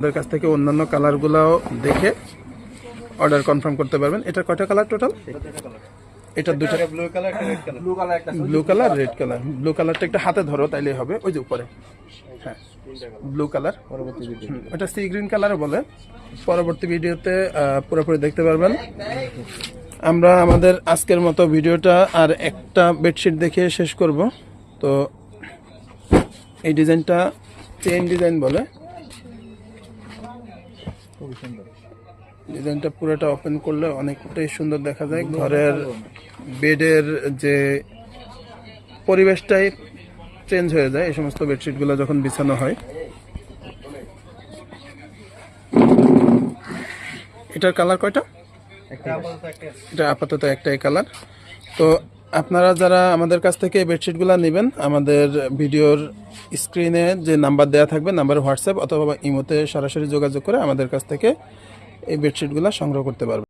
আমাদের কাছ থেকে অন্যান্য কালারগুলোও দেখে অর্ডার কনফার্ম করতে পারবেন। এটা কয়টা কালার টোটাল? এটা দুটো, ব্লু কালার একটা red colour. Blue colour red colour. Blue কালারটা একটু হাতে ধরো তাইলেই হবে, ওই যে উপরে। হ্যাঁ, ব্লু কালার। পরবর্তী ভিডিও এটা সি গ্রিন কালারও বলে। পরবর্তী ভিডিওতে পুরোপুরি দেখতে পারবেন। আমরা আমাদের আজকের মতো ভিডিওটা আর একটা বেডশিট দেখে শেষ করব। তো এই ডিজাইনটা চেইন ডিজাইন বলে। খুবই সুন্দর। ডিজাইনটা পুরোটা ওপেন করলে অনেকটাই সুন্দর দেখা যায়। ঘরের বেডের যে পরিবেশটাই চেঞ্জ হয়ে যায় এই সমস্ত বেডশিটগুলো যখন বিছানো হয়। এটার কালার কয়টা? এটা আপাতত একটাই কালার। তো আপনারা যারা আমাদের কাছ থেকে এই বেডশিটগুলো নেবেন, আমাদের ভিডিওর স্ক্রিনে যে নাম্বার দেওয়া থাকবে, নাম্বারে হোয়াটসঅ্যাপ অথবা ইমোতে সরাসরি যোগাযোগ করে আমাদের কাছ থেকে এই বেডশিটগুলো সংগ্রহ করতে পারবেন।